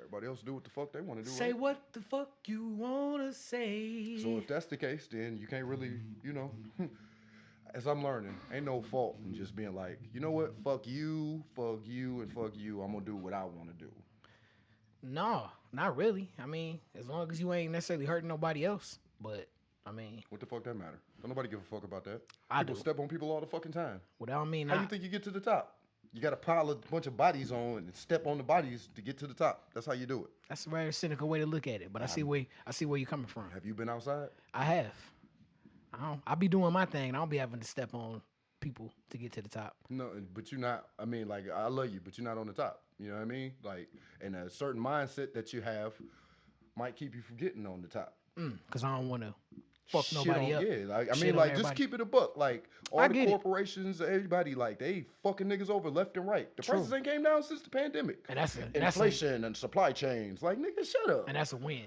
Everybody else do what the fuck they want to do. Say right? what the fuck you wanna say. So if that's the case, then you can't really, as I'm learning, ain't no fault in just being like, you know what, fuck you, and fuck you. I'm gonna do what I want to do. No, not really. I mean, as long as you ain't necessarily hurting nobody else. But I mean, What the fuck that matter? Don't nobody give a fuck about that. I People do. step on people all the fucking time. Without me, How you not. think you get to the top? You got to pile a bunch of bodies on and step on the bodies to get to the top. That's how you do it. That's a very cynical way to look at it. But I see where you're coming from. Have you been outside? I have. I be doing my thing. And I don't be having to step on people to get to the top. No, but you're not. I mean, like, I love you, but you're not on the top. You know what I mean? Like, and a certain mindset that you have might keep you from getting on the top. Because I don't want to fuck Shit nobody on- up. Yeah, like, I Shit mean, on like, just everybody. keep it a buck. Like, all I the get it. corporations, everybody, like, they fucking niggas over left and right. The True. prices ain't came down since the pandemic. And that's Inflation and supply chains. Like, nigga, shut up. and that's a win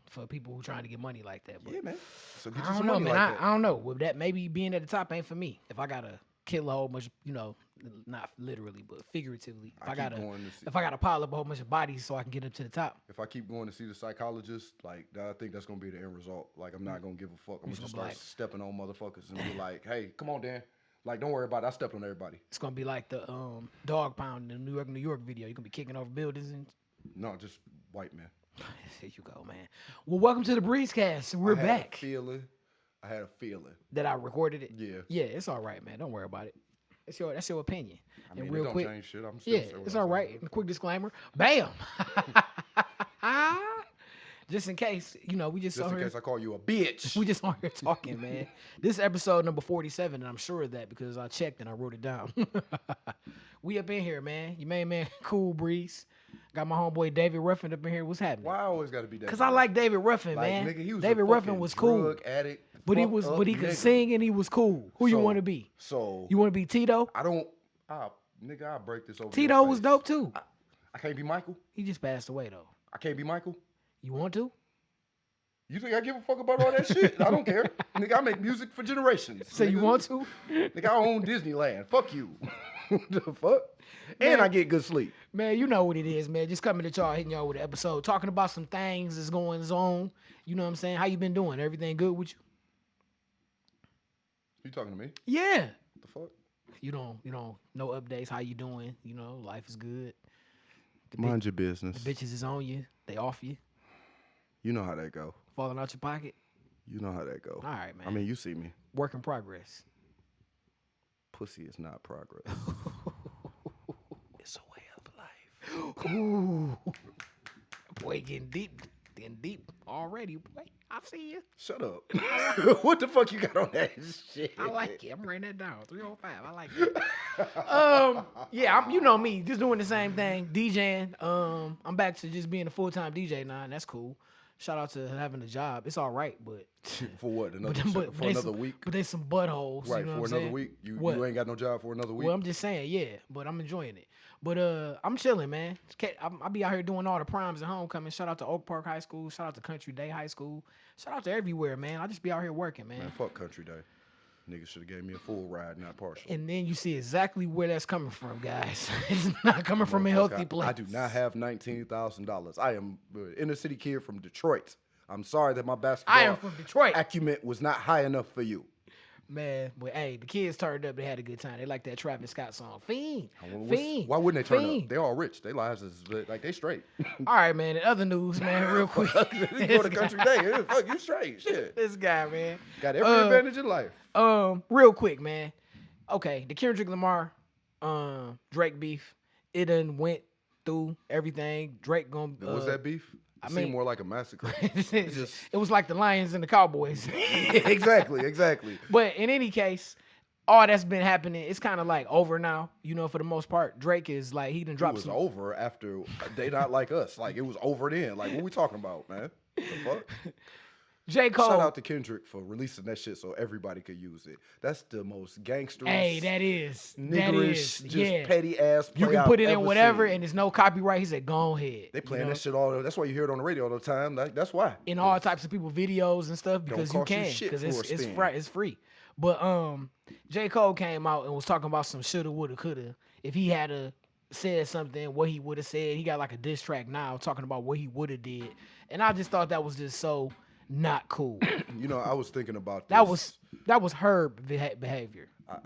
for people who trying to get money like that. But Yeah, man. So get you I don't some know, money man. like that. I don't know. With that, maybe being at the top ain't for me. If I gotta kill a whole bunch, not literally, but figuratively. I keep going to see- If I gotta pile up a whole bunch of bodies so I can get up to the top. If I keep going to see the psychologist, like, I think that's gonna be the end result. Like, I'm not gonna give a fuck. I'm He's gonna just gonna start be like- stepping on motherfuckers and be like, "Hey, come on, Dan. Like, don't worry about it. I stepped on everybody." It's gonna be like the dog pound in the New York video. You're gonna be kicking over buildings and No, just white men. there you go, man. Well, welcome to the Breezecast. We're I had back. I had a feeling. That I recorded it. Yeah. Yeah, it's all right, man. Don't worry about it. That's your opinion. I mean, and it real don't quick, change shit. I'm still yeah, saying what it's I'm all right. saying. And a quick disclaimer. Bam. Just in case, we just Just on in here. case I call you a bitch. We just on here talking, man. This episode number 47, and I'm sure of that because I checked and I wrote it down. We up in here, man. Your main man, Cool Breeze. Got my homeboy David Ruffin up in here. What's happening? Why I always got to be that? Because I like David Ruffin, like, man. nigga, he was David a Ruffin fucking was cool. drug addict, But he fucked up could nigga. sing and he was cool. Who you So- want to be? So You want to be Tito? I don't. Nigga, I'll break this over. Tito your was face. dope too. I can't be Michael. He just passed away though. I can't be Michael. You want to? You think I give a fuck about all that shit? I don't care. Nigga, I make music for generations. So you nigga. want to? Nigga, I own Disneyland. Fuck you. The fuck? And Man. I get good sleep. Man, you know what it is, man. Just coming to y'all, hitting y'all with an episode, talking about some things that's going on. You know what I'm saying? How you been doing? Everything good with you? You talking to me? Yeah. The fuck? You don't, no updates. How you doing? Life is good. The Mind your business. bitches is on you. They off you. You know how that go. Falling out your pocket. You know how that go. All right, man. I mean, you see me. Work in progress. Pussy is not progress. It's a way of life. Ooh. Boy, getting deep already, boy. I see you. Shut up. What the fuck you got on that shit? I like it. I'm writing that down. 305. I like it. Yeah, you know me, just doing the same thing, DJing. I'm back to just being a full-time DJ now, and that's cool. Shout out to having a job. It's all right, but For what? Another, but for they another some, week? But there's some buttholes. Right, you know for what I'm another saying? week? What? You ain't got no job for another week? Well, I'm just saying, yeah, but I'm enjoying it. But I'm chilling, man. I'll be out here doing all the primes and homecoming. Shout out to Oak Park High School. Shout out to Country Day High School. Shout out to everywhere, man. I just be out here working, man. Man, fuck Country Day. Niggas should have gave me a full ride, not partial. And then you see exactly where that's coming from, guys. It's not coming from a healthy place. I do not have $19,000. I am an inner city kid from Detroit. I'm sorry that my basketball I am from Detroit. acumen was not high enough for you. Man, but hey, the kids turned up. They had a good time. They like that Travis Scott song, Fiend. Why wouldn't they turn Fiend. up? They all rich. Their lives is like they straight. All right, man. In other news, man, real quick. You go to Country Day. Yeah, fuck, you straight. Shit. This guy, man. Got every advantage in life. Real quick, man. Okay, the Kendrick Lamar, Drake beef. It done went through everything. Drake gonna. Was that beef? It seemed more like a massacre. It was like the Lions and the Cowboys. Exactly. But in any case, all that's been happening, it's kind of like over now. For the most part, Drake is like he done It dropped was some. over after They Not Like Us. Like, it was over then. Like, what we talking about, man? The fuck? J. Cole. Shout out to Kendrick for releasing that shit so everybody could use it. That's the most gangsterous, Hey, that is niggerish, just yeah. petty ass play You can I've put it in ever whatever, seen. and there's no copyright. He said, "Go ahead." They playing that shit all. That's why you hear it on the radio all the time. That's why. In all types of people videos and stuff because you cost you can shit because for a it's spin. free. It's free. But J. Cole came out and was talking about some shoulda, woulda, coulda. If he had a said something, what he would have said. He got like a diss track now talking about what he would have did, and I just thought that was just so not cool. You know, I was thinking about this. That was Herb behavior. I,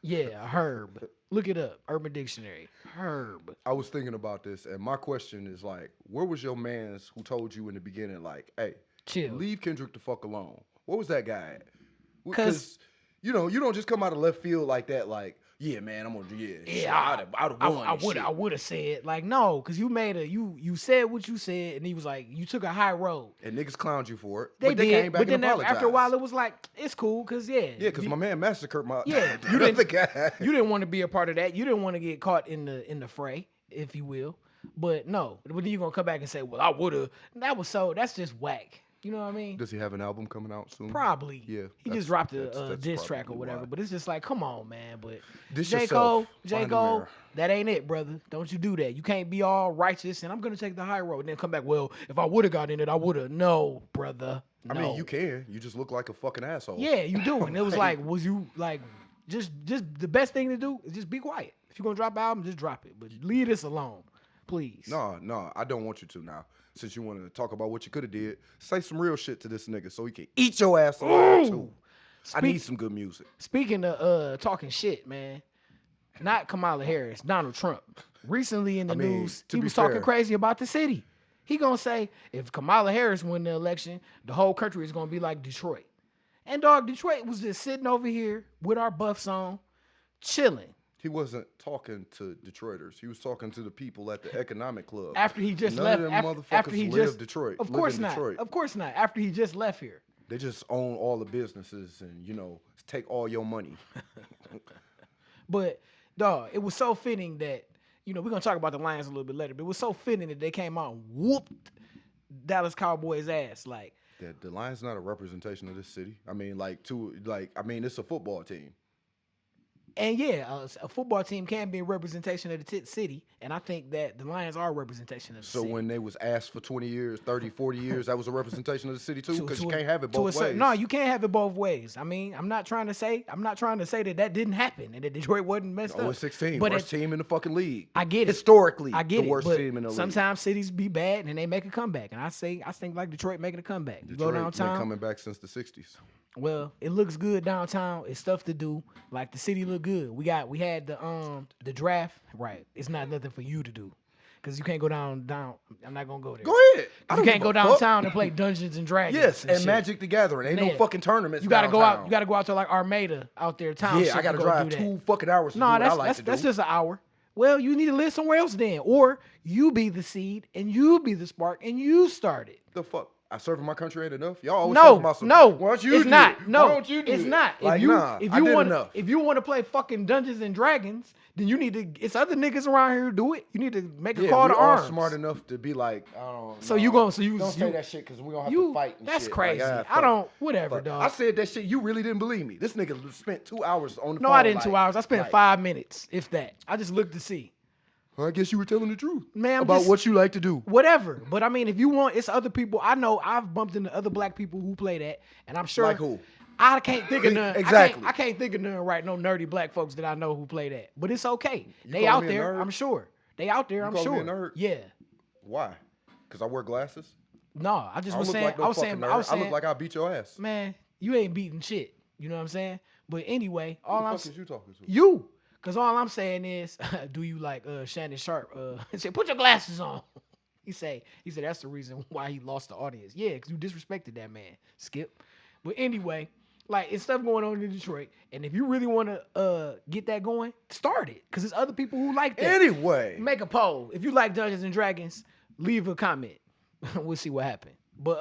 Yeah, Herb. Look it up. Urban Dictionary. Herb. I was thinking about this, and my question is like, where was your man's who told you in the beginning, like, hey, Chill. leave Kendrick the fuck alone? What was that guy at? 'Cause you know, you don't just come out of left field like that, like, yeah, man, I'm gonna do Yeah, I'd have won. I would have said like no, because you said what you said, and he was like you took a high road. And niggas clowned you for it. They but did, came back but then and apologized. after a while it was like it's cool, cause Yeah, because my man massacred my Yeah, you didn't guy. You didn't want to be a part of that. You didn't want to get caught in the fray, if you will. But no, but then you gonna come back and say, well, I would have. That's just whack. You know what I mean? Does he have an album coming out soon? Probably. Yeah. He just dropped a that's diss track or probably whatever. why. But it's just like, come on, man. But Diss J. yourself. Cole, Find a mirror. that ain't it, brother. Don't you do that. You can't be all righteous and I'm gonna take the high road and then come back. Well, if I would have got in it, I would have. No, brother. No. I mean, you can. You just look like a fucking asshole. Yeah, you do. And it was like, was you like, just the best thing to do is just be quiet. If you're gonna drop an album, just drop it. But leave this alone, please. No, I don't want you to now. Since you want to talk about what you could have did, say some real shit to this nigga so he can eat your ass alive too. I need some good music. Speaking of talking shit, man, not Kamala Harris, Donald Trump. Recently in the news, he was talking crazy about the city. He gonna say if Kamala Harris win the election, the whole country is gonna be like Detroit. And dog, Detroit was just sitting over here with our buffs on, chilling. He wasn't talking to Detroiters. He was talking to the people at the economic club. After he just None left, of them after motherfuckers he live just Detroit. Of live course in not. Detroit. Of course not. After he just left here. They just own all the businesses and take all your money. But dog, it was so fitting that we're gonna talk about the Lions a little bit later. But it was so fitting that they came out and whooped Dallas Cowboys ass like. The Lions not a representation of this city. I mean, it's a football team. And yeah, a football team can be a representation of the city, and I think that the Lions are a representation of the city. So when they was asked for 20 years, 30, 40 years, that was a representation of the city too? Because you can't have it both ways. No, you can't have it both ways. I mean, I'm not trying to say that didn't happen and that Detroit wasn't messed up. 16, but worst team in the fucking league. I get it. Historically, I get the worst but team in the league. Sometimes cities be bad and they make a comeback. And I think like Detroit making a comeback. You go downtown. Been coming back since the 60s. Well, it looks good downtown. It's stuff to do. Like the city look good. We had the draft. Right. It's not nothing for you to do. Cause you can't go down. I'm not gonna go there. Go ahead. You can't go downtown and play Dungeons and Dragons. Yes, and shit. Magic the Gathering. Ain't no fucking tournaments. You gotta go out. You gotta go out to like Armada out there town. Yeah, I gotta drive 2 fucking hours to do what I like to do. That's just an hour. Well, you need to live somewhere else then, or you be the seed and you be the spark and you start it. The fuck. I serve in my country ain't enough. Y'all always talking about no, why don't you it's do not. it? No, why don't you do it's it? not. Like, If you want to play fucking Dungeons and Dragons, then you need to. It's other niggas around here who do it. You need to make a call to arms. Smart enough to be like, I don't. So don't say say that shit because we gonna have to fight. And that's shit. crazy. Like, I don't. Whatever, dog. I said that shit. You really didn't believe me. This nigga spent 2 hours on the phone. No, I didn't. 2 hours. I spent 5 minutes, if that. I just looked to see. I guess you were telling the truth, man. About what you like to do. Whatever. But I mean, if you want, it's other people. I know I've bumped into other black people who play that, and I'm sure. Like who? I can't think of none. Exactly. I can't think of none right. No nerdy black folks that I know who play that. But it's okay. They call out me a there. nerd? I'm sure. They out there. You I'm call sure. me a nerd? Yeah. Why? Because I wear glasses. No, I just was saying. Like no I was saying. I look like I beat your ass. Man, you ain't beating shit. You know what I'm saying? But anyway, all I'm Who the fuck is you talking to? You. Cause all I'm saying is, do you like Shannon Sharp? He said, put your glasses on. He said that's the reason why he lost the audience. Yeah, because you disrespected that man, Skip. But anyway, like it's stuff going on in Detroit, and if you really want to get that going, start it. Cause there's other people who like that. Anyway, make a poll. If you like Dungeons and Dragons, leave a comment. We'll see what happens. But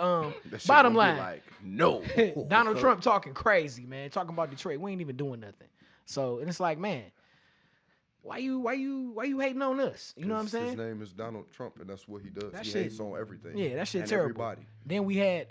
bottom line, like, no. Donald Trump talking crazy, man, talking about Detroit. We ain't even doing nothing. So and it's like, man. Why you hating on us? You know what I'm saying? His name is Donald Trump, and that's what he does. That he shit, hates on everything. Yeah, that shit and terrible. Everybody. Then we had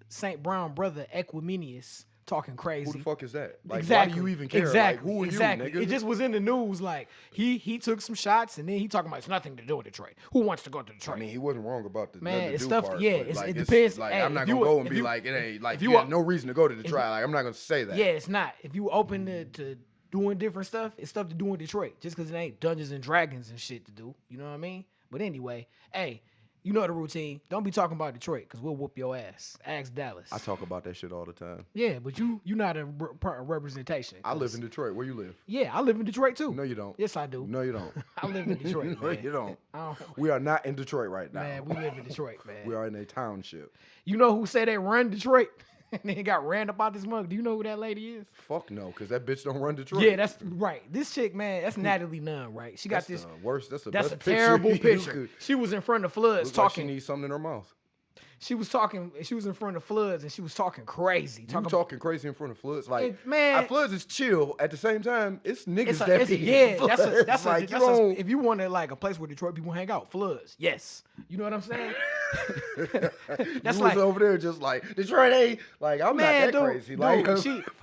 St. Brown brother Equimenius talking crazy. Who the fuck is that? Like, exactly. Why do you even care? Exactly. Like, who are exactly. you, nigga? It just was in the news. Like he took some shots, and then he talking about it's nothing to do with Detroit. Who wants to go to Detroit? I mean, he wasn't wrong about the man. It's do stuff. Part, yeah, like, it depends. Like, hey, I'm not gonna go and be like, it ain't like you have no reason to go to Detroit. Like, I'm not gonna say that. Yeah, it's not. If you open to doing different stuff. It's stuff to do in Detroit. Just because it ain't Dungeons and Dragons and shit to do. You know what I mean? But anyway, hey, you know the routine. Don't be talking about Detroit because we'll whoop your ass. Ask Dallas. I talk about that shit all the time. Yeah, but you not a part of representation. I live in Detroit. Where you live? Yeah, I live in Detroit too. No, you don't. Yes, I do. No, you don't. I live in Detroit. No, man. you don't. I don't. We are not in Detroit right now. Man, we live in Detroit, man. We are in a township. You know who say they run Detroit and then got ran up out this mug? Do you know who that lady is? Fuck no, because that bitch don't run Detroit. Yeah, that's right. This chick, man, that's Natalie Nunn, right? She got That's this. the worst. That's the That's best a terrible you picture. could- She was in front of Floods Looks like talking. she needs something in her mouth. She was talking. She was in front of Floods and she was talking crazy. You talking crazy in front of Floods? Like, man, Floods is chill. At the same time, it's niggas it's a, that it's a, be yeah. Floods. That's like, if you wanted like a place where Detroit people hang out, Floods. Yes, you know what I'm saying. That's you like was over there just like Detroit ain't like I'm man, not that crazy. Like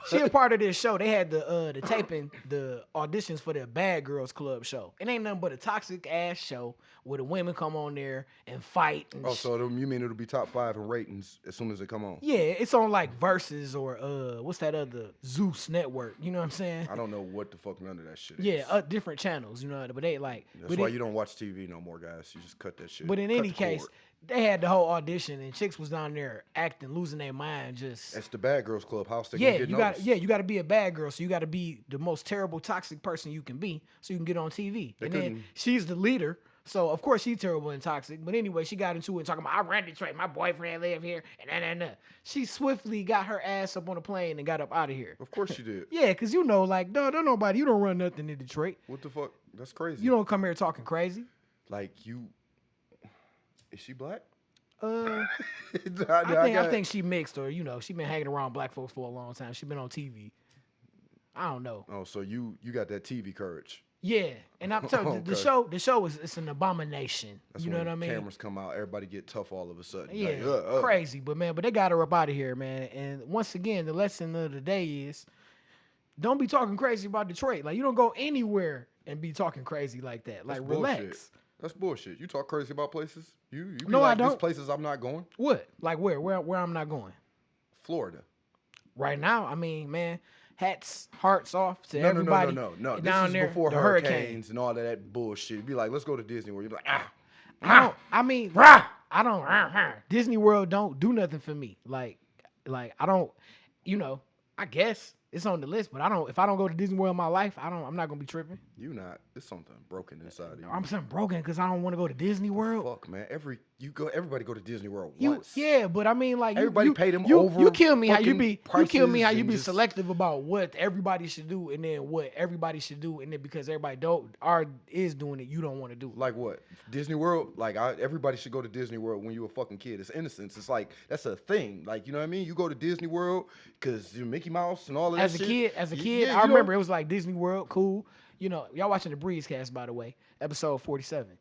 she a part of this show. They had the taping, the auditions for their Bad Girls Club show. It ain't nothing but a toxic ass show where the women come on there and fight. And so you mean it'll be top 5 in ratings as soon as it come on? yeah, it's on like Versus or what's that other Zeus Network? You know what I'm saying? I don't know what the fuck none of that shit is. Yeah, different channels. You know, but they like. That's why you don't watch TV no more, guys. You just cut that shit. But in Cut any the case, cord. they had the whole audition and chicks was down there acting, losing their mind, just. That's the Bad Girls Club house. They Yeah, gonna get you noticed. got you got to be a bad girl, so you got to be the most terrible, toxic person you can be, so you can get on TV. They and then couldn't- she's the leader, so of course she's terrible and toxic. But anyway, she got into it talking about I ran Detroit, my boyfriend live here, and. She swiftly got her ass up on a plane and got up out of here. Of course you did. Yeah, cause you know, like, don't nobody, you don't run nothing in Detroit. What the fuck? That's crazy. You don't come here talking crazy. Like you. Is she black? I think she mixed, or you know, she been hanging around black folks for a long time. She been on TV. I don't know. Oh, so you got that TV courage. Yeah, and I'm telling you, Okay. the show is it's an abomination. That's you know when what I mean? Cameras come out, everybody get tough all of a sudden. Yeah, Like, crazy, but they got her up out of here, man. And once again, the lesson of the day is, don't be talking crazy about Detroit. Like you don't go anywhere and be talking crazy like that. Like That's relax. bullshit. That's bullshit. You talk crazy about places. You be No, like, I don't. These places I'm not going. What? Like where I'm not going Florida. right now? I mean, man, hats, hearts off to everybody. No. down This is there. before the hurricanes and all of that bullshit. Be like, let's go to Disney World. You're like, I don't. Disney World don't do nothing for me. Like I don't. You know, I guess it's on the list, but I don't. If I don't go to Disney World in my life, I'm not gonna be tripping. you not. It's something broken inside of you. I'm something broken because I don't want to go to Disney World. Fuck, man. Everybody go to Disney World You, once. yeah, but I mean, like Everybody you, pay them you, over You kill me how you fucking be. You kill me how prices you and be just- selective about what everybody should do, and then what everybody should do, and then because everybody is doing it, you don't want to do it. Like what? Disney World? Like everybody should go to Disney World when you're a fucking kid. It's innocence. It's like that's a thing. Like you know what I mean? You go to Disney World because you're Mickey Mouse and all of that As a shit. kid, Yeah, I you remember don't- it was like Disney World, cool. You know, y'all watching the Breezecast, by the way, episode 47.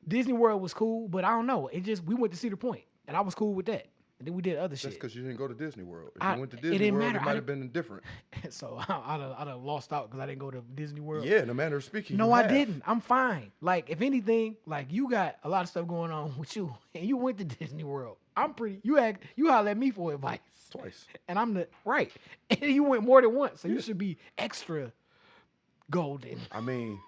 Disney World was cool, but I don't know. We went to Cedar Point, and I was cool with that. And then we did other That's shit. because you didn't go to Disney World. If I- you went to it Disney didn't World, matter. it I might have been different. So I'd have lost out because I didn't go to Disney World. Yeah, in a manner of speaking. No, you I have. didn't. I'm fine. Like, if anything, like you got a lot of stuff going on with you, and you went to Disney World. You holler at me for advice, Twice. and I'm the right. And you went more than once, so you should be extra golden. I mean,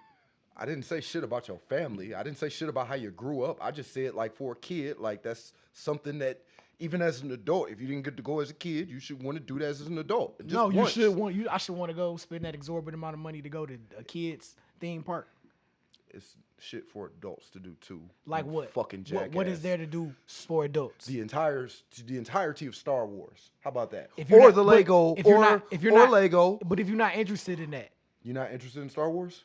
I didn't say shit about your family. I didn't say shit about how you grew up. I just said like for a kid, like that's something that even as an adult, if you didn't get to go as a kid, you should want to do that as an adult. Just No, you once. should want. I should want to go spend that exorbitant amount of money to go to a kid's theme park. It's shit for adults to do too. Like you what? Fucking jackass. What is there to do for adults? The entirety of Star Wars. How about that? If you're Or not- the but Lego. if you're or not- if you're or not- Lego. But if you're not interested in that, You're not interested in Star Wars?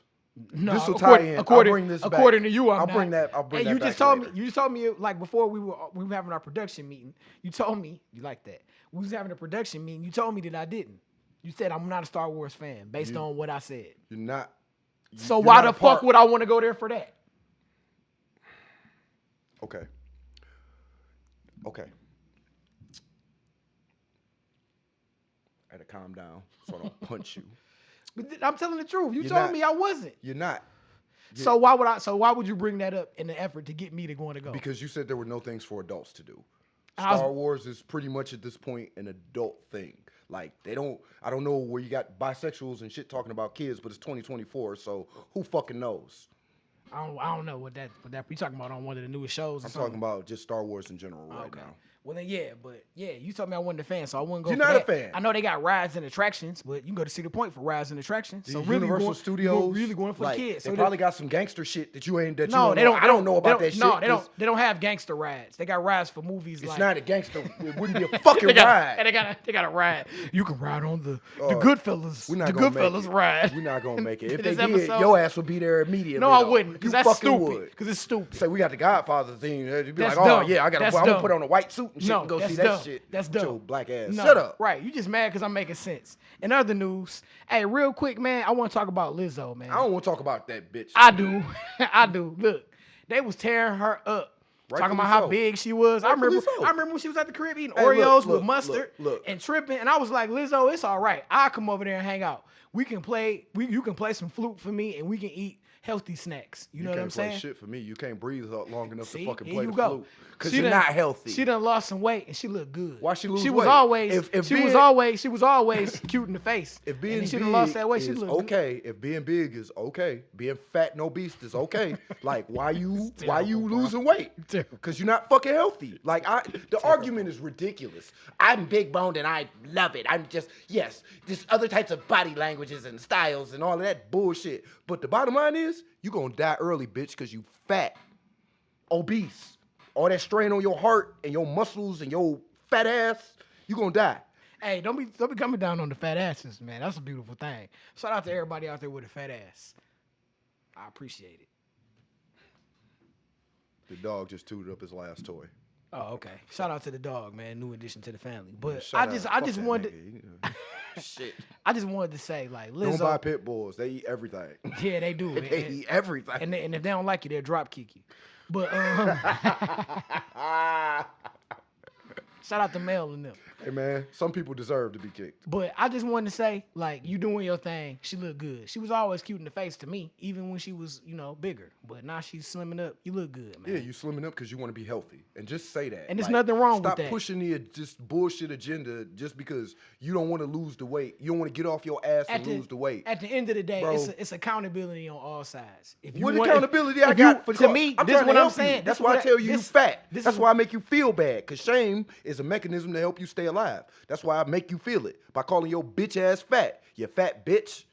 no. This will tie in. I'll bring this back. According to you, I'll not. bring that. I'll bring And that you back just told later. me. You just told me like before we were having our production meeting. You told me you like that. We was having a production meeting. You told me that I didn't. You said I'm not a Star Wars fan based on what I said. You're not. So you're why not the a fuck part- would I want to go there for that? Okay. I had to calm down so I don't punch you. But I'm telling the truth. You You're told not. me I wasn't. You're not. So why would you bring that up in the effort to get me to want to go? Because you said there were no things for adults to do. I was- Star Wars is pretty much at this point an adult thing. Like they don't. I don't know where you got bisexuals and shit talking about kids, but it's 2024, so who fucking knows? I don't know what that you talking about on one of the newest shows. Or I'm something? talking about just Star Wars in general right Okay. now. Well then, you told me I wasn't a fan, so I wouldn't go. You're for not a that. fan. I know they got rides and attractions, but you can go to Cedar Point for rides and attractions. So These really, Universal Studios, really going for like, the kids. They So probably got some gangster shit that you ain't. That no, you they don't. I don't know about they that don't, shit. No, they don't have gangster rides. They got rides for movies. It's like, not a gangster. It wouldn't be a fucking they ride. got a ride. You can ride on the Uh, Goodfellas. We're not The gonna make Goodfellas it. ride. We're not gonna make it. If This they did, episode- your ass would be there immediately. No, I though. wouldn't, You because that's fucking stupid. would. Because it's stupid. Say we got the Godfather thing. You'd be That's like, oh dumb. yeah, I'm That's gonna dumb. put on a white suit and shit No, and go that's see dumb. that shit. That's With dumb. your black ass. No, Shut up. Right, you just mad because I'm making sense. In other news, hey, real quick, man, I want to talk about Lizzo, man. I don't want to talk about that bitch. I do. I do. Look, they was tearing her up. Talking Rightfully about how so. big she was. Rightfully so. I remember when she was at the crib eating Hey, look, Oreos look, with mustard look. and tripping, and I was like, Lizzo, it's all right. I'll come over there and hang out. We can play. You can play some flute for me, and we can eat healthy snacks. You know what I'm can't play saying? shit for me. You can't breathe long enough See, to fucking here play you the go. flute. Because She you're done- not healthy. She done lost some weight and she looked good. Why she lose She was weight? always If she being- was always cute in the face. If being and then she big done lost that weight, is she looked good. okay, if being big is okay, being fat and obese is okay. Like why you terrible, bro. losing weight? Terrible. Because you're not fucking healthy. Like the argument is ridiculous. I'm big boned and I love it. I'm just just other types of body languages and styles and all of that bullshit. But the bottom line is you gonna die early, bitch, because you fat, obese. All that strain on your heart and your muscles and your fat ass, you gonna die. Hey, don't be coming down on the fat asses, man. That's a beautiful thing. Shout out to everybody out there with a fat ass. I appreciate it. The dog just tooted up his last toy. Oh, okay. Shout out to the dog, man. New addition to the family. But Shout I just out. Fuck that wanted nigga. Shit. I just wanted to say, like, Don't buy Lizzo. pit bulls. They eat everything. Yeah, they do. They eat everything. And if they don't like you, they'll drop kick you. But shout out to Mel and them. Hey man, some people deserve to be kicked. But I just wanted to say, like, you doing your thing. She looked good. She was always cute in the face to me, even when she was, bigger. But now she's slimming up. You look good, man. Yeah, you slimming up because you want to be healthy, and just say that. And there's nothing wrong with stop that. Stop pushing the just bullshit agenda just because you don't want to lose the weight. You don't want to get off your ass and lose the weight. At the end of the day, Bro. it's accountability on all sides. If What want- accountability if I you- got for to me, I'm this is trying what to I'm help you. saying. That's This why I what tell you this- you fat. this That's is- why I make you feel bad. Cause shame is a mechanism to help you stay alive. That's why I make you feel it by calling your bitch ass fat. You fat bitch.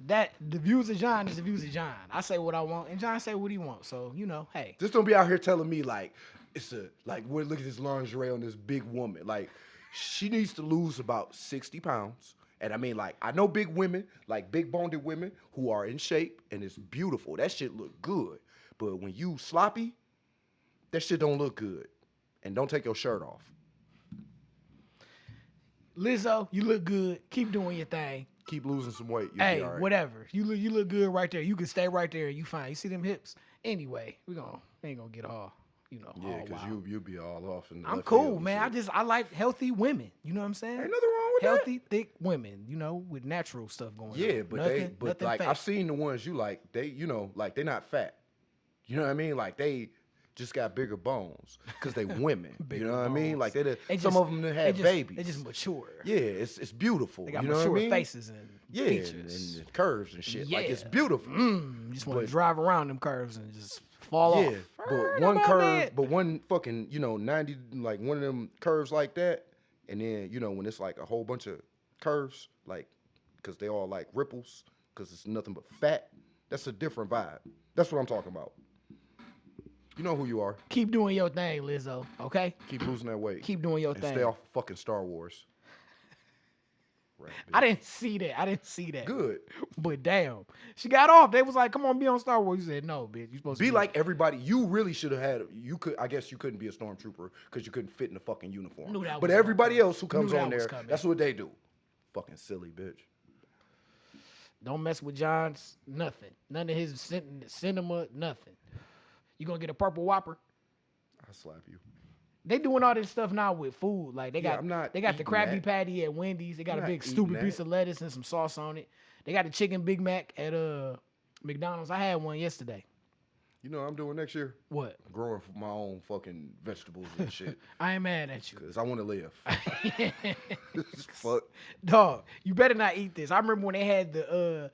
That the views of John is the views of John. I say what I want, and John say what he wants. So hey, Just don't be out here telling me like look at this lingerie on this big woman. Like she needs to lose about 60 pounds. And I mean, like, I know big women, like big boned women who are in shape and it's beautiful. That shit look good. But when you sloppy, that shit don't look good. And don't take your shirt off. Lizzo, you look good. Keep doing your thing. Keep losing some weight. You'll Hey, be all right. whatever. You look good right there. You can stay right there. You fine. You see them hips. Anyway, we ain't gonna get all Yeah, all because wild. you'll be all off in the I'm left cool, field and man. shit. I like healthy women. You know what I'm saying? Ain't nothing wrong with Healthy, thick women. With natural stuff going on. Yeah, but nothing like fake. I've seen the ones you like, they, like they're not fat. You know what I mean? Like they just got bigger bones because they women. You Bigger know what I mean? bones. Like They some just- of them had babies. They just mature. Yeah, it's beautiful. They got you know mature what I mean? faces and Yeah, features. and curves and shit. Like it's Yeah. beautiful. You just want to But- drive around them curves and just fall Yeah, off. but Heard one about curve, that. but one fucking 90, like one of them curves like that, and then when it's like a whole bunch of curves, like because they all like ripples, because it's nothing but fat. That's a different vibe. That's what I'm talking about. You know who you are. Keep doing your thing, Lizzo. Okay. Keep losing that weight. Keep doing your and thing. stay off fucking Star Wars. Right, I bitch. didn't see that. Good. But damn, she got off. They was like, "Come on, be on Star Wars." You said, "No, bitch. You supposed to Be like everybody. You really should have had. I guess you couldn't be a stormtrooper because you couldn't fit in the fucking uniform. Knew that But was everybody coming. else who Knew comes that on was there, coming. that's what they do. Fucking silly bitch. Don't mess with John's nothing. None of his cinema, nothing. You gonna get a purple Whopper? I'll slap you. They doing all this stuff now with food. Like they Yeah, got, I'm not they got the eating Krabby that. Patty at Wendy's. They got I'm a not big eating stupid that. piece of lettuce and some sauce on it. They got the chicken Big Mac at McDonald's. I had one yesterday. You know what I'm doing next year? What? Growing my own fucking vegetables and shit. I ain't mad at you. Because I want to live. Fuck. Dog, you better not eat this. I remember when they had the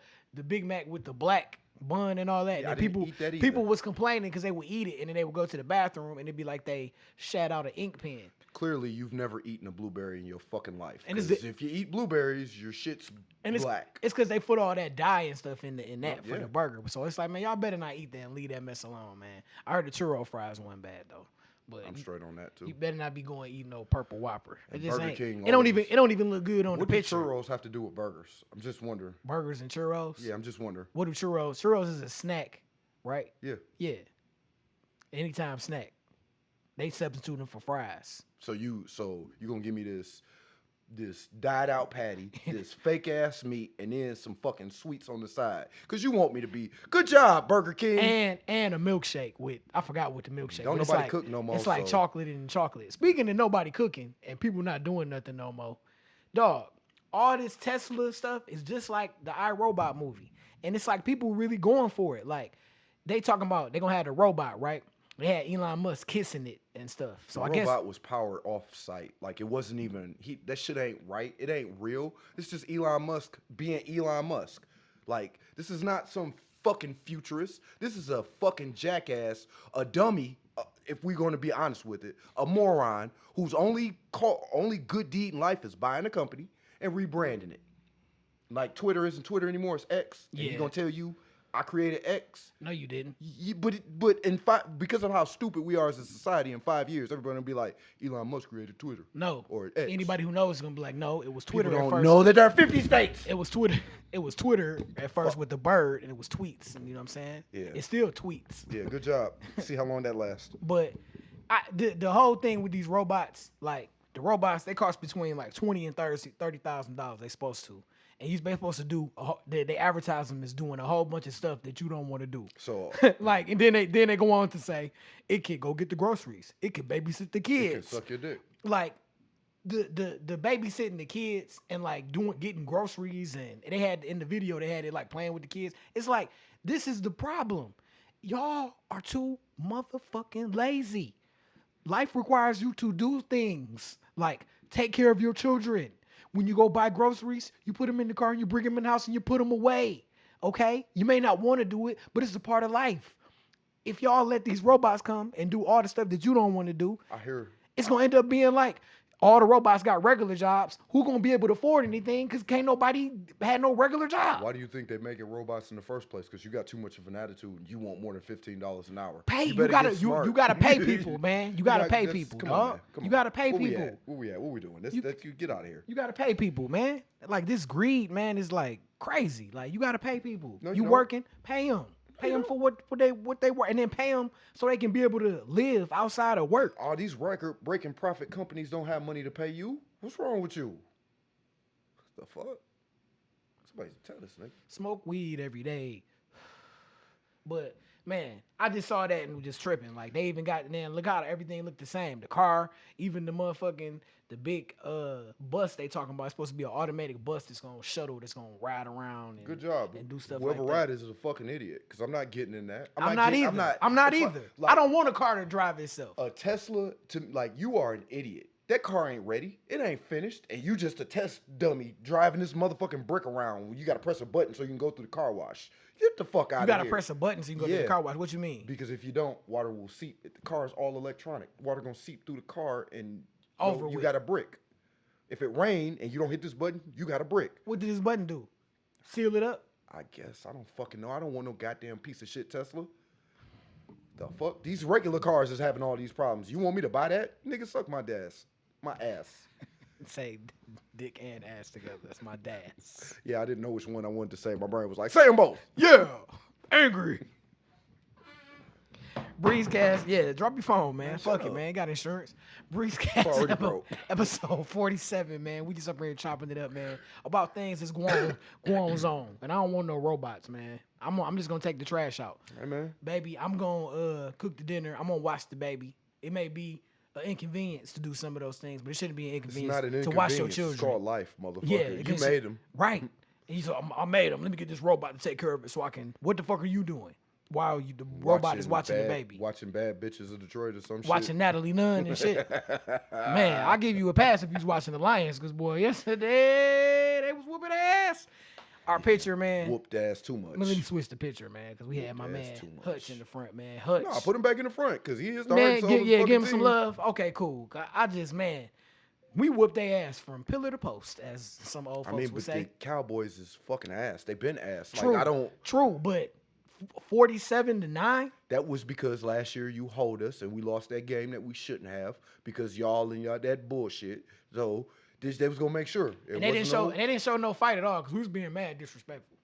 Big Mac with the black bun and all that. Yeah, and I didn't eat that either. people was complaining because they would eat it and then they would go to the bathroom and it'd be like they shat out an ink pen. Clearly, you've never eaten a blueberry in your fucking life. And Because if you eat blueberries, your shit's black. It's because they put all that dye and stuff in that for yeah. the burger. So it's like, man, y'all better not eat that and leave that mess alone, man. I heard the churro fries weren't bad though. But I'm straight on that too. You better not be going eating no purple Whopper. It And just Burger ain't. King It don't always- even look good on What the do picture. churros have to do with burgers? I'm just wondering. Burgers and churros. Yeah, I'm just wondering. What do churros? Churros is a snack, right? Yeah. Yeah. Anytime snack. They substitute them for fries. So you gonna give me this dyed out patty, this fake ass meat, and then some fucking sweets on the side. Cause you want me to be good job, Burger King. And a milkshake with I forgot what the milkshake. Don't but it's nobody like, cook no more, It's like so- chocolate and chocolate. Speaking of nobody cooking and people not doing nothing no more, dog. All this Tesla stuff is just like the iRobot movie, and it's like people really going for it. Like they talking about they gonna have the robot, right? They had Elon Musk kissing it and stuff. So the I guess robot was powered off site. Like it wasn't even that shit ain't right. It ain't real. It's just Elon Musk being Elon Musk. Like this is not some fucking futurist. This is a fucking jackass, a dummy. If we're going to be honest with it, a moron whose only good deed in life is buying a company and rebranding it. Like Twitter isn't Twitter anymore. It's X. And Yeah. he's gonna tell you I created X. no, you didn't. But because of how stupid we are as a society, in 5 years, everybody will be like, Elon Musk created Twitter. No. Or X. Anybody who knows is gonna be like, no, it was Twitter People at don't first. know that there are 50 states. It was Twitter. It was Twitter at first with the bird, and it was tweets. And you know what I'm saying? Yeah. It's still tweets. Yeah, good job. See how long that lasts. But the whole thing with these robots, like the robots, they cost between like $20,000 and $30,000. They supposed to, and you're supposed to do. They advertise them as doing a whole bunch of stuff that you don't want to do. So Like, and then they go on to say it can go get the groceries. It can babysit the you can kids. suck your dick. Like the babysitting the kids and like getting groceries, and they had in the video they had it like playing with the kids. It's like this is the problem. Y'all are too motherfucking lazy. Life requires you to do things like take care of your children. When you go buy groceries, you put them in the car and you bring them in the house and you put them away. Okay? You may not want to do it, but it's a part of life. If y'all let these robots come and do all the stuff that you don't want to do, I hear. it's going to end up being like all the robots got regular jobs. Who going to be able to afford anything? Because can't nobody had no regular job. Why do you think they make it robots in the first place? Because you got too much of an attitude and you want more than $15 an hour. Pay, you better gotta get smart. you gotta pay people, man. You gotta pay that's- people, come on, dog. man. Come You on. gotta pay Where we people. at? Where we at? What we doing? Let's get out of here. You gotta pay people, man. Like this greed, man, is like crazy. Like you gotta pay people. No, you you don't. working, pay them. Pay them for what they work, and then pay them so they can be able to live outside of work. All these record-breaking profit companies don't have money to pay you. What's wrong with you? The fuck? Somebody tell this nigga. Smoke weed every day. But man, I just saw that and was just tripping. Like they even got look how everything looked the same. The car, even the big bus they talking about. It's supposed to be an automatic bus that's gonna shuttle, that's gonna ride around and Good job. and do stuff Whoever like that. ride is a fucking idiot. Because I'm not getting in that. I'm not getting- either. I'm not it's either. like- I don't want a car to drive itself. A Tesla you are an idiot. That car ain't ready. It ain't finished. And you just a test dummy driving this motherfucking brick around. You gotta press a button so you can go through the car wash. Get the fuck out You of gotta here. press a button so you can go to Yeah. the car wash. What you mean? Because if you don't, water will seep. The car is all electronic. Water gonna seep through the car and Over you with. got a brick. If it rain and you don't hit this button, you got a brick. What did this button do? Seal it up? I guess. I don't fucking know. I don't want no goddamn piece of shit Tesla. The fuck? These regular cars is having all these problems. You want me to buy that? Nigga, suck my ass. My ass. Say dick and ass together. That's my dad's. Yeah, I didn't know which one I wanted to say. My brain was like, say them both. Yeah. Angry. Breezecast, yeah, drop your phone, man. Man, Fuck shut it, up. man. Got insurance. Already Breezecast broke. episode 47, man. We just up here chopping it up, man. About things that's going on. And I don't want no robots, man. I'm just gonna take the trash out. Hey, man. Baby, I'm gonna cook the dinner. I'm gonna watch the baby. It may be an inconvenience to do some of those things, but it shouldn't be an It's inconvenience not an to inconvenience. watch your It's children. called life, motherfucker. Yeah, you because- made them. Right. And he's like, I made him. Let me get this robot to take care of it so I can. What the fuck are you doing? while the robot is watching the baby. Watching Bad Bitches of Detroit or some shit. Watching Natalie Nunn and shit. Man, I'll give you a pass if you was watching the Lions, because, boy, yesterday they was whooping ass. Our pitcher, man. Whooped ass too much. Let me switch the pitcher, man, because we had my man Hutch in the front, man. Hutch. No, put him back in the front, because he is the man, heart and soul of the give him team. some love. Okay, cool. We whooped their ass from pillar to post, as some old folks would say. The Cowboys is fucking ass. They've been ass. True, like, true, but 47-9. That was because last year you hold us and we lost that game that we shouldn't have because y'all and y'all that bullshit. So they was gonna make sure. And they didn't show no fight at all because we was being mad disrespectful.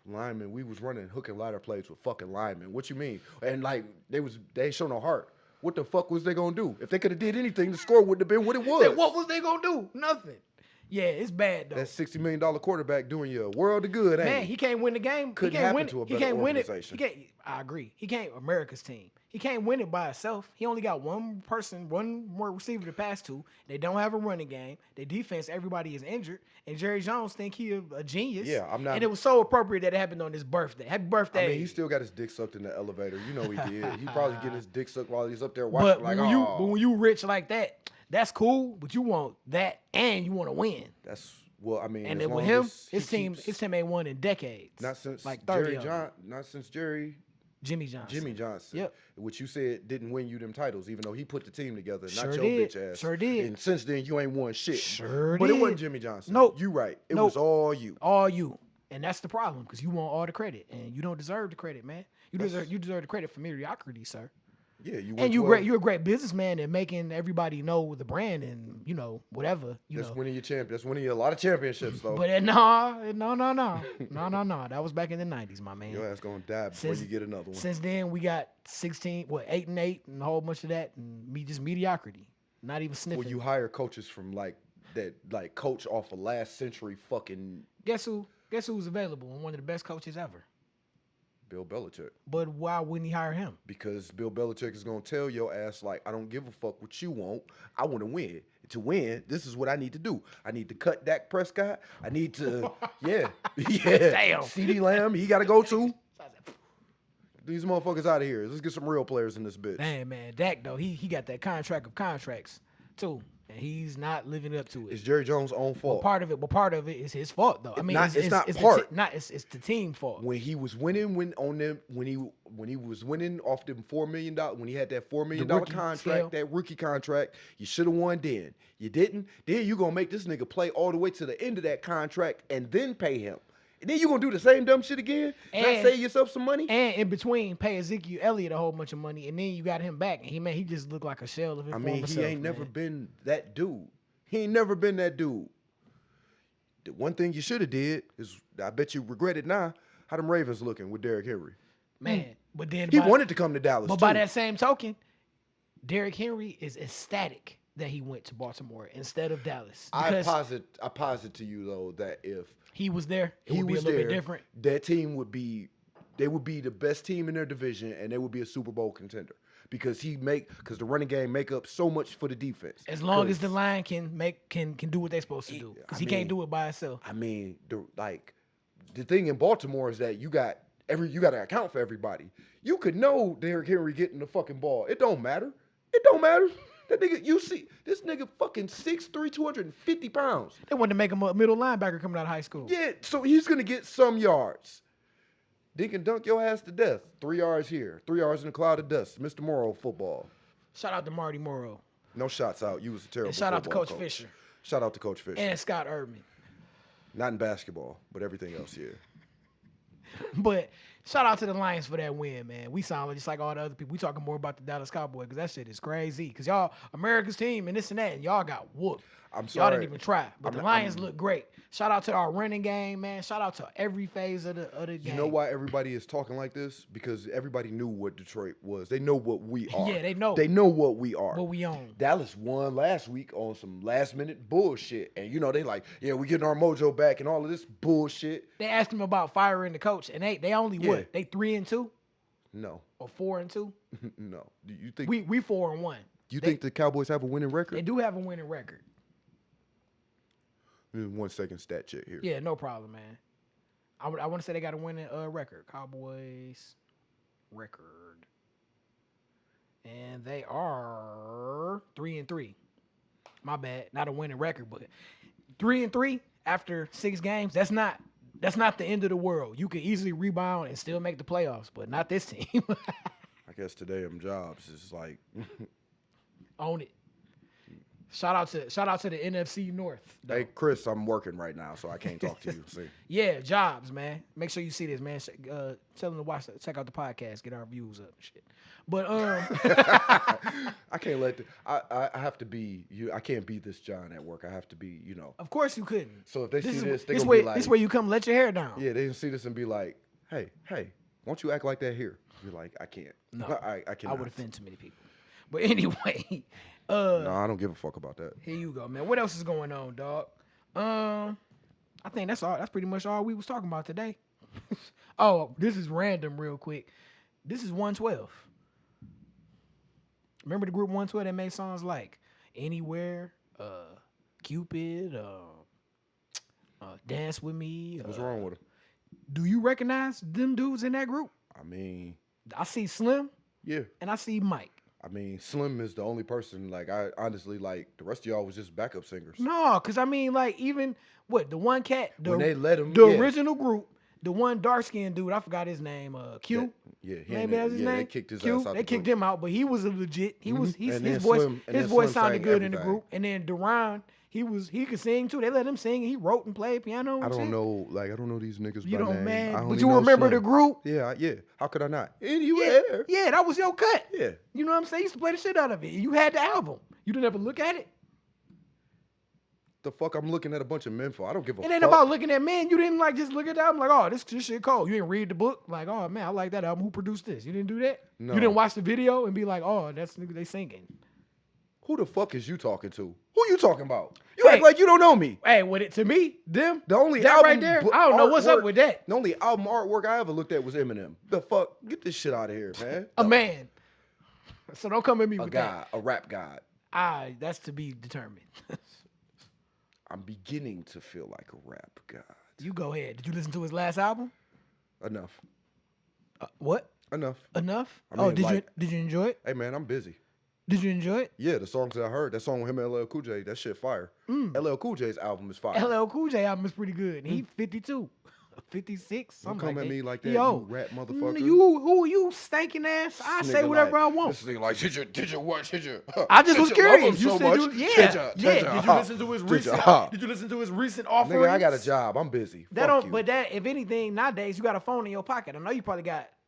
Linemen, we was running hook and ladder plays with fucking linemen. What you mean? And like they ain't show no heart. What the fuck was they gonna do? If they could have did anything, the score wouldn't have been what it was. What was they gonna do? Nothing. Yeah, it's bad though. That $60 million quarterback doing you a world of good, ain't man, he can't win the game. Couldn't he can't happen win it. to a He better can't win it. organization. I agree. He can't. America's team. He can't win it by himself. He only got one more receiver to pass to. They don't have a running game. Their defense, everybody is injured, and Jerry Jones think he a genius. Yeah, I'm not. And it was so appropriate that it happened on his birthday. Happy birthday! I mean, he still got his dick sucked in the elevator. You know he did. He probably getting his dick sucked while he's up there watching. But when you rich like that, that's cool. But you want that, and you want to win. Well, I mean, and then with him, his team ain't won in decades. Not since like 30 Jimmy Johnson. Yep. Which you said didn't win you them titles, even though he put the team together. Sure not your did. bitch ass. Sure did. And since then, you ain't won shit. Sure but did. It wasn't Jimmy Johnson. Nope. You right. It was all you. All you. And that's the problem, because you want all the credit, and you don't deserve the credit, man. You deserve the credit for mediocrity, sir. Yeah, you're a great businessman and making everybody know the brand and whatever. That's winning your champion. That's winning a lot of championships, though. But no. That was back in the 90s, my man. Your ass gonna die before you get another one. Since then, we got 8-8, and a whole bunch of that, and just mediocrity. Not even sniffing. Well, you hire coaches from coach off of last century fucking. Guess who's available and one of the best coaches ever? Bill Belichick. But why wouldn't he hire him? Because Bill Belichick is going to tell your ass, I don't give a fuck what you want. I want to win. To win, this is what I need to do. I need to cut Dak Prescott. I need to, yeah. Damn. CeeDee Lamb, he got to go too. These motherfuckers out of here. Let's get some real players in this bitch. Damn, man. Dak, though, he got that contract of contracts, too. And he's not living up to it. It's Jerry Jones' own fault. But part of it is his fault, though. I mean, it's the team fault. When he was winning, when he was winning off them $4 million, when he had that $4 million contract, that rookie contract, you should have won then. You didn't. Then you gonna make this nigga play all the way to the end of that contract and then pay him. And then you gonna do the same dumb shit again? And not save yourself some money? And in between, pay Ezekiel Elliott a whole bunch of money, and then you got him back, and he just looked like a shell of his former self. He ain't never been that dude. He ain't never been that dude. The one thing you should have did is, I bet you regret it now, how them Ravens looking with Derrick Henry. Man, but then he wanted to come to Dallas. But by that same token, Derrick Henry is ecstatic that he went to Baltimore instead of Dallas. I posit to you though that if he was there, it would be a little bit different. That team would be the best team in their division, and they would be a Super Bowl contender because the running game make up so much for the defense. As long as the line can do what they're supposed to do, because he can't do it by himself. I mean, the thing in Baltimore is that you got to account for everybody. You could know Derrick Henry getting the fucking ball. It don't matter. That nigga, you see, this nigga fucking 6'3", 250 pounds. They wanted to make him a middle linebacker coming out of high school. Yeah, so he's going to get some yards. They can dunk your ass to death. 3 yards here, 3 yards in a cloud of dust. Mr. Morrow football. Shout out to Marty Morrow. No shots out. You was a terrible and shout out to Coach Fisher. Shout out to Coach Fisher. And Scott Erdman. Not in basketball, but everything else, yeah. But shout out to the Lions for that win, man. We sound just like all the other people. We talking more about the Dallas Cowboys because that shit is crazy. Because y'all America's team and this and that, and y'all got whooped. I'm sorry. Y'all didn't even try. But the Lions look great. Shout out to our running game, man. Shout out to every phase of the game. You know why everybody is talking like this? Because everybody knew what Detroit was. They know what we are. Yeah, they know. They know what we are. What we own. Dallas won last week on some last-minute bullshit. And, they like, yeah, we getting our mojo back and all of this bullshit. They asked him about firing the coach, and they only what? They 3-2? No. Or 4-2? No. Do you think we 4-1? You think the Cowboys have a winning record? They do have a winning record. 1 second stat check here. Yeah, no problem, man. I want to say they got a winning record. Cowboys. record. And they are 3-3. My bad. Not a winning record, but 3-3 after 6 games. That's not the end of the world. You can easily rebound and still make the playoffs, but not this team. I guess today them jobs is like Own it. Shout out to the NFC North. Though. Hey Chris, I'm working right now, so I can't talk to you. See. Yeah, jobs, man. Make sure you see this, man. Tell them to check out the podcast, get our views up and shit. But I can't let I have to be you. I can't be this John at work. I have to be, Of course you couldn't. So if they see this, they this gonna way, be like, this way you come let your hair down. Yeah, they can see this and be like, hey, won't you act like that here? You're like, I can't. No, I can't. I would offend too many people. But anyway, no, I don't give a fuck about that. Here you go, man. What else is going on, dog? I think that's all. That's pretty much all we was talking about today. Oh, this is random, real quick. This is 112. Remember the group 112 that made songs like Anywhere, Cupid, Dance With Me. What's wrong with them? Do you recognize them dudes in that group? I mean, I see Slim. Yeah. And I see Mike. I mean, Slim is the only person, like, I honestly, like, the rest of y'all was just backup singers. No, because I mean, like, even, the one cat, when they let him, the original group, the one dark-skinned dude, I forgot his name, Q. Maybe that's his name. They kicked his Q. ass out. They kicked him out, but he was a legit. He was his Slim voice sounded good everything. in the group. And then Duran, he could sing too. They let him sing. He wrote and played piano. I don't know these niggas. You by don't, name. man. But you remember Slim. the group? Yeah. How could I not? Anywhere. Yeah, that was your cut. Yeah. You know what I'm saying? You used to play the shit out of it. You had the album. You didn't ever look at it. The fuck, I'm looking at a bunch of men for. I don't give a fuck. It ain't about looking at men. You didn't just look at the album like, oh, this shit cold. You didn't read the book like, oh man, I like that album. Who produced this? You didn't do that. No. You didn't watch the video and be like, oh, that's nigga they singing. Who the fuck is you talking to? Who you talking about? You act like you don't know me. Hey, to me, them, the only that album right there, I don't know what's up with that. The only album artwork I ever looked at was Eminem. The fuck? Get this shit out of here, man. A man. So don't come at me with that. A rap god. That's to be determined. I'm beginning to feel like a rap god. You go ahead. Did you listen to his last album? Enough. What? Enough. I mean, did you enjoy it? Hey man, I'm busy. Did you enjoy it? Yeah, the songs that I heard, that song with him and LL Cool J, that shit fire. LL Cool J's album is fire. LL Cool J album is pretty good. He 52. 56, something Don't come like at that. me like that, you rap motherfucker. You stinking ass. I say whatever I want. This nigga like, did you what? I just was curious. You so said much. Did you listen to his recent? Did you listen to his recent offerings? Nigga, I got a job. I'm busy. But if anything, nowadays you got a phone in your pocket.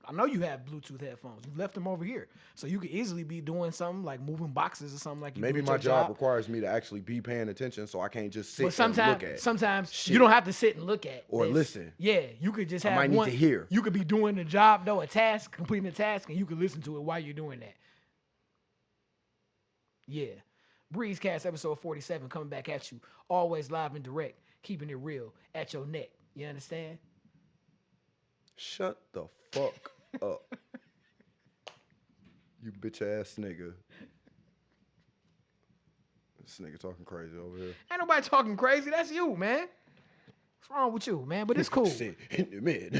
I know you have Bluetooth headphones. You've left them over here, so you could easily be doing something like moving boxes or something like. Maybe my job requires me to actually be paying attention, so I can't just sit and look at. Sometimes shit. you don't have to sit and look at or listen. Yeah, you could just have. I might need to hear. You could be doing the job though, completing a task, and you could listen to it while you're doing that. Yeah, Breezecast episode 47 coming back at you, always live and direct, keeping it real at your neck. You understand? Shut the fuck up. You bitch ass nigga. This nigga talking crazy over here. Ain't nobody talking crazy. That's you, man. What's wrong with you, man? But it's cool. In the mid.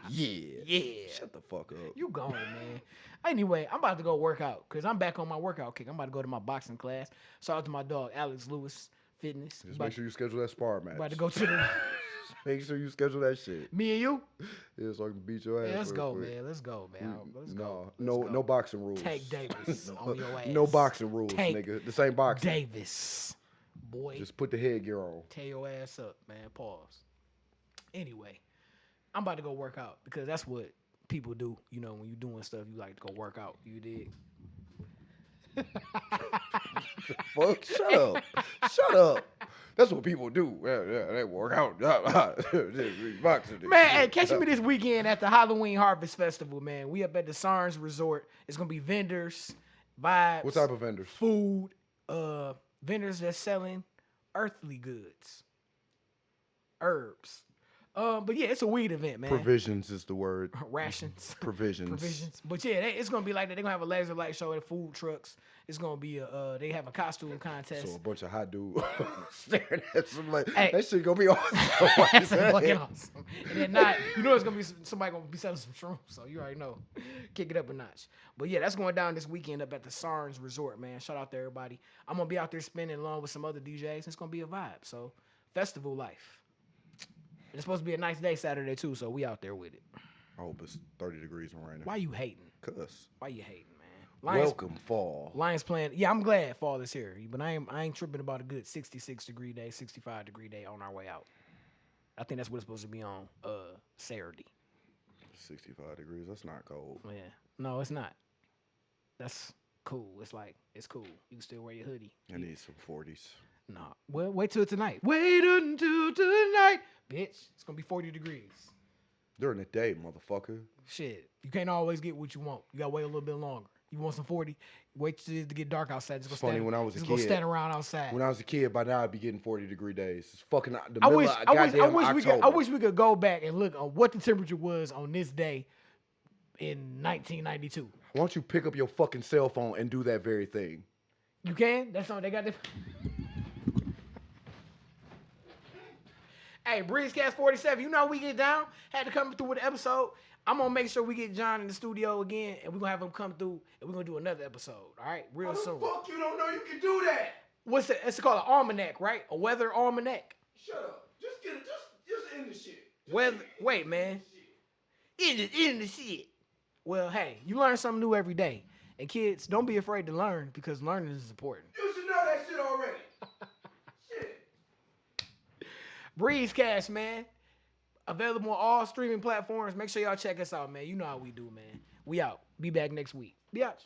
Yeah. Shut the fuck up. You gone, man. Anyway, I'm about to go work out because I'm back on my workout kick. I'm about to go to my boxing class. Shout out to my dog, Alex Lewis Fitness. Just make sure you schedule that spar match. About to go to the... Make sure you schedule that shit. Me and you? Yeah, so I can beat your ass. Yeah, let's go, quick. man. Let's go, man. Let's go. No boxing rules. Tank Davis on your ass. No boxing rules, Tank nigga. This ain't boxing. Davis. Boy. Just put the headgear on. Tear your ass up, man. Pause. Anyway, I'm about to go work out because that's what people do. You know, when you're doing stuff, you like to go work out. You dig? Fuck, shut up. That's what people do. Yeah, they work out. Man, hey, catch me this weekend at the Halloween Harvest Festival, man. We up at the Sarns Resort. It's gonna be vendors, vibes. What type of vendors? Food, vendors that's selling earthly goods, herbs, But yeah, it's a weed event, man. Provisions is the word. Rations. Provisions. But yeah, it's gonna be like that. They're gonna have a laser light show at food trucks. It's gonna be they have a costume contest. So a bunch of hot dudes staring at some like Hey. that shit gonna be awesome. That's fucking awesome. And then not, it's gonna be somebody gonna be selling some shrooms, so you already know. Kick it up a notch. But yeah, that's going down this weekend up at the Sarns Resort, man. Shout out to everybody. I'm gonna be out there spending along with some other DJs. It's gonna be a vibe. So festival life. It's supposed to be a nice day Saturday too, so we out there with it. I hope it's 30 degrees right now. Why you hating? Cause. Why you hating, man? Welcome fall. Lions playing. Yeah, I'm glad fall is here, but I ain't tripping about a good 66-degree day, 65-degree day on our way out. I think that's what it's supposed to be on Saturday. 65 degrees. That's not cold. Yeah. No, it's not. That's cool. It's cool. You can still wear your hoodie. I need some 40s. No. Well, wait till tonight. Wait until tonight. Bitch, it's going to be 40 degrees. During the day, motherfucker. Shit. You can't always get what you want. You got to wait a little bit longer. You want some 40? Wait till it get dark outside. Just go when I was a kid. Go stand around outside. When I was a kid, by now I'd be getting 40-degree days. It's fucking the I middle wish, of I wish, goddamn October. I wish we could go back and look on what the temperature was on this day in 1992. Why don't you pick up your fucking cell phone and do that very thing? You can? That's all they got. Hey, Breezecast 47, you know how we get down? Had to come through with an episode. I'm going to make sure we get John in the studio again, and we're going to have him come through, and we're going to do another episode, all right? Real soon. Fuck, you don't know you can do that. What's it? It's called an almanac, right? A weather almanac. Shut up. Just get it. Just end the shit. Wait, man. In the shit. Well, hey, you learn something new every day. And kids, don't be afraid to learn, because learning is important. You should know that shit already. Shit. Breezecast, man. Available on all streaming platforms. Make sure y'all check us out, man. You know how we do, man. We out. Be back next week. Biatch.